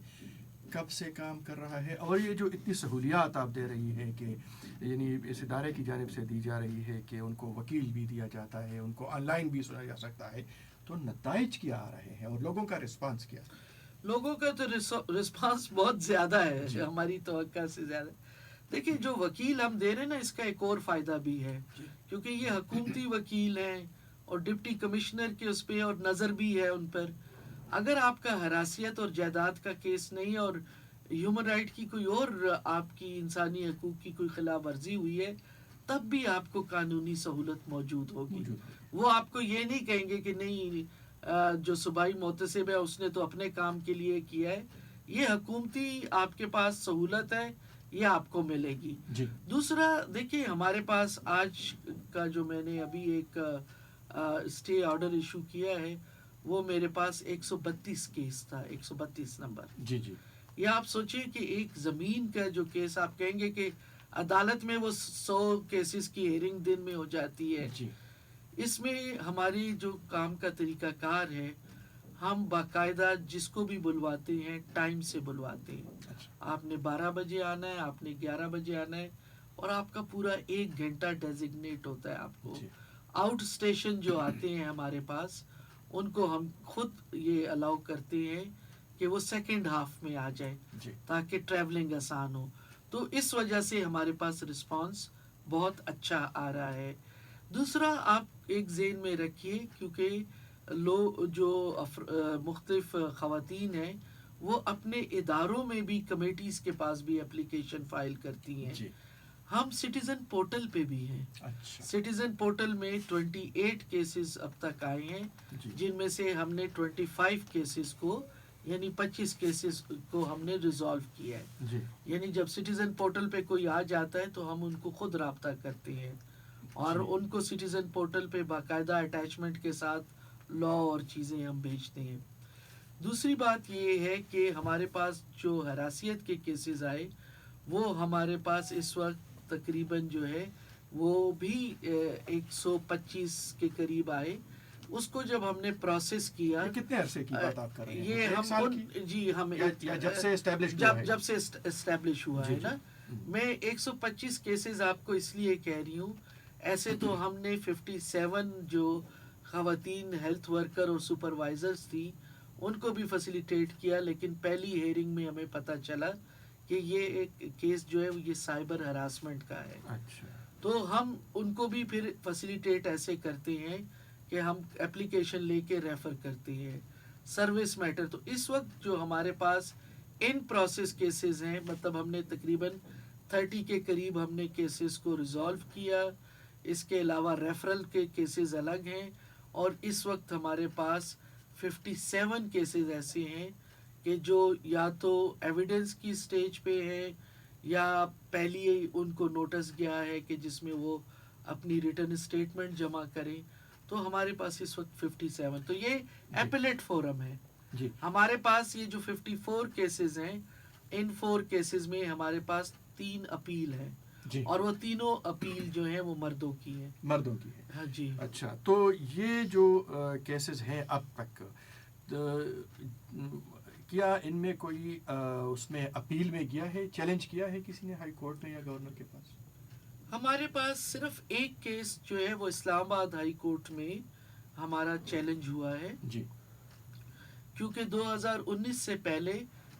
کب سے کام کر رہا ہے، اور یہ جو اتنی سہولیات آپ دے رہی ہیں کہ یعنی اس ادارے کی جانب سے دی جا رہی ہے کہ ان کو وکیل بھی دیا جاتا ہے، ان کو آن لائن بھی سنا جا سکتا ہے، تو نتائج کیا آ رہے ہیں اور لوگوں کا رسپانس کیا؟ لوگوں کا تو رسپانس بہت زیادہ ہے، جی. ہماری توقع سے زیادہ. دیکھیں جو وکیل ہم دے رہے ہیں نا، اس کا ایک اور فائدہ بھی ہے، کیونکہ یہ حکومتی وکیل ہیں اور ڈپٹی کمشنر کے اس پہ اور نظر بھی ہے ان پر. اگر آپ کا حراسیت اور جائیداد کا کیس نہیں اور ہیومن رائٹ کی کوئی اور آپ کی انسانی حقوق کی کوئی خلاف ورزی ہوئی ہے، تب بھی آپ کو قانونی سہولت موجود ہوگی. وہ آپ کو یہ نہیں کہیں گے کہ نہیں جو صوبائی محتسب ہے اس نے تو اپنے کام کے لیے کیا ہے. یہ حکومتی آپ کے پاس سہولت ہے، یہ آپ کو ملے گی. جی. دوسرا دیکھیے ہمارے پاس آج کا جو میں نے ابھی ایک اسٹے آرڈر ایشو کیا ہے، وہ میرے پاس 132 کیس تھا، 132 نمبر. جی جی. یہ آپ سوچیں کہ ایک زمین کا جو کیس، آپ کہیں گے کہ عدالت میں وہ 100 کیسز کی ہیئرنگ دن میں ہو جاتی ہے. جی. اس میں ہماری جو کام کا طریقہ کار ہے، ہم باقاعدہ جس کو بھی بلواتے ہیں ٹائم سے بلواتے ہیں. آپ نے 12 بجے آنا ہے، آپ نے 11 بجے آنا ہے، اور آپ کا پورا 1 گھنٹہ ڈیزگنیٹ ہوتا ہے آپ کو. آؤٹ اسٹیشن جو آتے ہیں ہمارے پاس، ان کو ہم خود یہ الاؤ کرتے ہیں کہ وہ سیکنڈ ہاف میں آ جائیں تاکہ ٹریولنگ آسان ہو. تو اس وجہ سے ہمارے پاس رسپانس بہت اچھا آ رہا ہے. دوسرا آپ ایک ذہن میں رکھیے، کیونکہ جو مختلف خواتین ہیں وہ اپنے اداروں میں بھی کمیٹیز کے پاس بھی اپلیکیشن فائل کرتی ہیں. ہم سٹیزن پورٹل پہ بھی ہیں. سٹیزن پورٹل میں 28 کیسز اب تک آئے ہیں، جن میں سے ہم نے 25 کیسز کو یعنی 25 کیسز کو ہم نے ریزالو کیا ہے. یعنی جب سٹیزن پورٹل پہ کوئی آ جاتا ہے تو ہم ان کو خود رابطہ کرتے ہیں اور ان کو سٹیزن پورٹل پہ باقاعدہ اٹیچمنٹ کے ساتھ لا اور چیزیں ہم بھیجتے ہیں. دوسری بات یہ ہے کہ ہمارے پاس جو حراسیت کے کیسز آئے وہ ہمارے پاس اس وقت تقریباً جو ہے وہ بھی 125 کے قریب آئے. اس کو جب ہم نے پروسیس کیا، کتنے عرصے کی بات آپ کر رہے ہیں؟ یہ ہم جب سے اسٹیبلش ہوا ہے نا. میں 125 کیسز آپ کو اس لیے کہہ رہی ہوں. ایسے تو ہم نے 57 جو خواتین ہیلتھ ورکر اور سپروائزرز تھی ان کو بھی فیسیلیٹیٹ کیا، لیکن پہلی ہیئرنگ میں ہمیں پتہ چلا کہ یہ ایک کیس جو ہے یہ سائبر ہراسمنٹ کا ہے. تو ہم ان کو بھی پھر فیسیلیٹیٹ ایسے کرتے ہیں کہ ہم اپلیکیشن لے کے ریفر کرتے ہیں. سروس میٹر تو اس وقت جو ہمارے پاس ان پروسیس کیسز ہیں، مطلب ہم نے تقریباً 30 کے قریب ہم نے کیسز کو ریزالو کیا. اس کے علاوہ ریفرل کے کیسز الگ ہیں، اور اس وقت ہمارے پاس 57 کیسز ایسے ہیں کہ جو یا تو ایویڈنس کی سٹیج پہ ہیں یا پہلی ان کو نوٹس گیا ہے کہ جس میں وہ اپنی ریٹن اسٹیٹمنٹ جمع کریں. تو ہمارے پاس اس وقت 57. تو یہ ایپلیٹ فورم ہے. ہمارے پاس یہ جو 54 کیسز ہیں، ان 4 کیسز میں ہمارے پاس 3 اپیل ہیں، اور وہ تینوں اپیل جو ہیں وہ مردوں کی ہیں. ہاں جی. اچھا، تو یہ جو کیسز ہیں اب تک، کیا ان میں کوئی اس میں اپیل میں گیا ہے، چیلنج کیا ہے کسی نے ہائی کورٹ میں یا گورنر کے پاس؟ ہمارے پاس صرف ایک کیس جو ہے وہ اسلام آباد ہائی کورٹ میں ہمارا چیلنج ہوا ہے. کیونکہ 2019 سے پہلے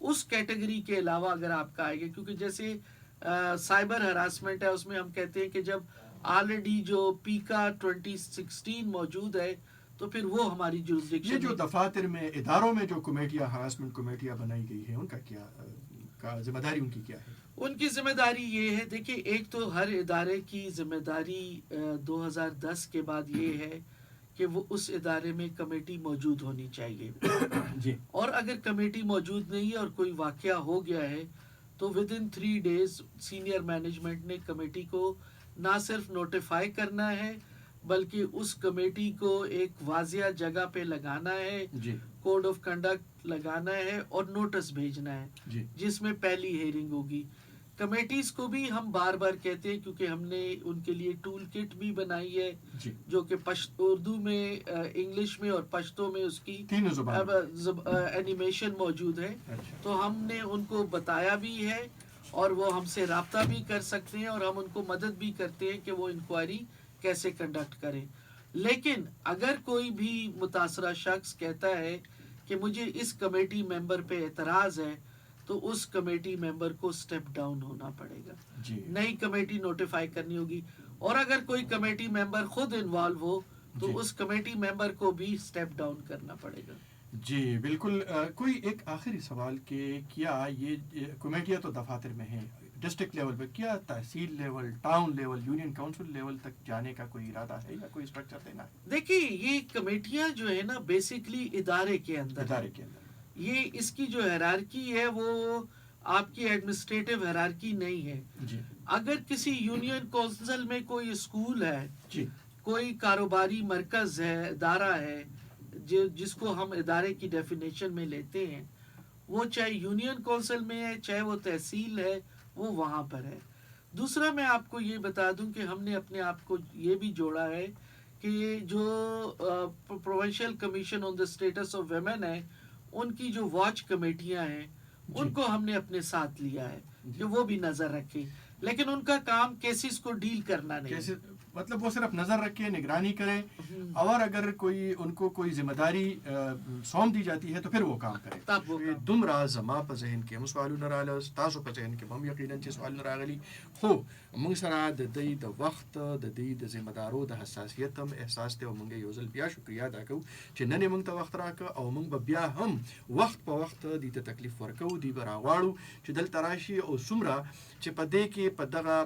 اس کیٹیگری کے علاوہ اگر آپ کا آئے گا، کیونکہ جیسے سائبر ہراسمنٹ ہے، اس میں ہم کہتے ہیں کہ جب آلریڈی جو پیکا 2016 موجود ہے تو پھر وہ ہماری یہ جورسڈکشن جو دفاتر میں اداروں میں جو کمیٹیاں ہراسمنٹ کمیٹیاں بنائی گئی ہیں ان کا کیا ذمہ داری ان کی کیا ہے؟ ان کی ذمہ داری یہ ہے، دیکھیے ایک تو ہر ادارے کی ذمہ داری 2010 کے بعد یہ ہے کہ وہ اس ادارے میں کمیٹی موجود ہونی چاہیے، جی، اور اگر کمیٹی موجود نہیں ہے اور کوئی واقعہ ہو گیا ہے تو with in 3 days senior management نے کمیٹی کو نہ صرف نوٹیفائی کرنا ہے بلکہ اس کمیٹی کو ایک واضح جگہ پہ لگانا ہے، جی، کوڈ آف کنڈکٹ لگانا ہے اور نوٹس بھیجنا ہے جی، جس میں پہلی ہیئرنگ ہوگی۔ کمیٹیز کو بھی ہم بار بار کہتے ہیں کیونکہ ہم نے ان کے لیے ٹول کٹ بھی بنائی ہے جی، جو کہ اردو میں، انگلش میں اور پشتو میں اس کی تینوں زبان اینیمیشن موجود ہے، اچھا، تو ہم نے ان کو بتایا بھی ہے اور وہ ہم سے رابطہ بھی کر سکتے ہیں اور ہم ان کو مدد بھی کرتے ہیں کہ وہ انکوائری کیسے کنڈکٹ کریں۔ لیکن اگر کوئی بھی متاثرہ شخص کہتا ہے کہ مجھے اس کمیٹی ممبر پہ اعتراض ہے تو اس کمیٹی ممبر کو سٹیپ ڈاؤن ہونا پڑے گا، جی، نئی کمیٹی نوٹیفائی کرنی ہوگی، اور اگر کوئی کمیٹی ممبر خود انوالو ہو تو جی، اس کمیٹی ممبر کو بھی سٹیپ ڈاؤن کرنا پڑے گا۔ جی بالکل۔ کوئی ایک آخری سوال کہ کیا یہ کمیٹیاں تو دفاتر میں ہیں، ڈسٹرکٹ لیول پہ کیا تحصیل level, town level, union council level تک جانے کا کوئی ارادہ ہے یا کوئی اسٹرکچر دینا ہے؟ دیکھیے یہ کمیٹیاں جو ہے نا بیسکلی ادارے کے اندر ادارے کے اندر یہ اس کی جو ہیرارکی ہے وہ آپ کی ایڈمنسٹریٹو ہیرارکی نہیں ہے۔ جی، اگر کسی یونین کونسل میں کوئی اسکول ہے، جی، کوئی کاروباری مرکز ہے، ادارہ ہے جس کو ہم ادارے کی ڈیفینیشن میں لیتے ہیں، وہ چاہے یونین کونسل میں ہے چاہے وہ تحصیل ہے، وہ وہاں پر ہے۔ دوسرا میں آپ کو یہ بتا دوں کہ ہم نے اپنے آپ کو یہ بھی جوڑا ہے کہ جو provincial commission on the status of women ہے، ان کی جو واچ کمیٹیاں ہیں ان کو ہم نے اپنے ساتھ لیا ہے کہ وہ بھی نظر رکھیں، لیکن ان کا کام کیسز کو ڈیل کرنا نہیں کیسے مطلب وہ صرف نظر رکھے، نگرانی کرے، اور اگر کوئی ان کو کوئی ذمہ داری سونپ دی جاتی ہے تو پھر وہ کام کرے۔ تب وہ کام۔ دم راز زما په ذهن کې هم سوالونه رااله، تاسو په ذهن کې هم یقینا چې سوالونه راغلي، خو موږ سره د دې د وخت د دې د ذمہ دارو د حساسیت هم احساس ته، موږ یو ځل بیا شکریا ادا کوو چې نن موږ ته وخت راکړ او موږ به بیا هم وخت په وخت دې ته تکلیف ورکو، دې به راغواړو چې دلته راشي او څومره چې په دې کې په دغه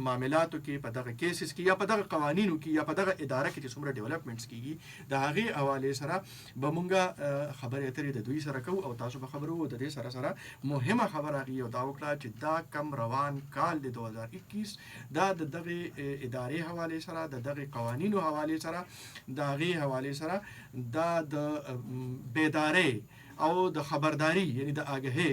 معاملاتو کې، په دغه کیسز کې یا په دغه قوانینو کې یا په دغه اداره کې چې څومره ډیولپمنټس کیږي د هغې حوالې سره به موږ خبرې اترې د دوی سره کوو، او تاسو به خبرو د دې سره سره مهمه خبره هغې یو دا وکړه چې دا کم روان کال د 2021 دا د دغې ادارې حوالې سره، د دغې قوانینو حوالې سره، د هغې حوالې سره دا د بیدارۍ او د خبرداری یعنی د آګهۍ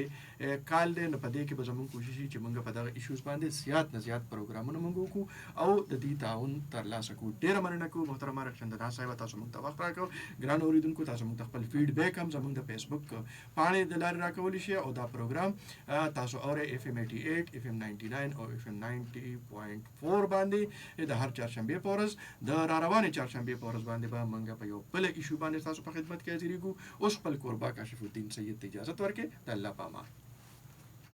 کال دی، نو په دې کې به زموږ کوشش وي چې موږ په دغه ایشوز باندې زیات نه زیات پروګرامونه موږ وکړو او د دې تعاون ترلاسه کړو. ډېره مننه کوو محترمه رخشنده صاحبه، تاسو موږ ته وخت راکړو. ګران اورېدونکو، تاسو موږ ته خپل فیډبیک هم زموږ د فیسبوک پاڼې د لارې راکولی شئ، او دا پروګرام تاسو اورئ FM 88 FM 99 او FM 90.4 باندې د هر چهارشنبې په ورځ، د راروانې چهارشنبې په ورځ باندې به موږ په یو بله ایشو باندې تاسو په خدمت کې حاضرېږو. اوس خپل کوربه کاشف الدین سید ته اجازت ورکړئ. د الله په امان.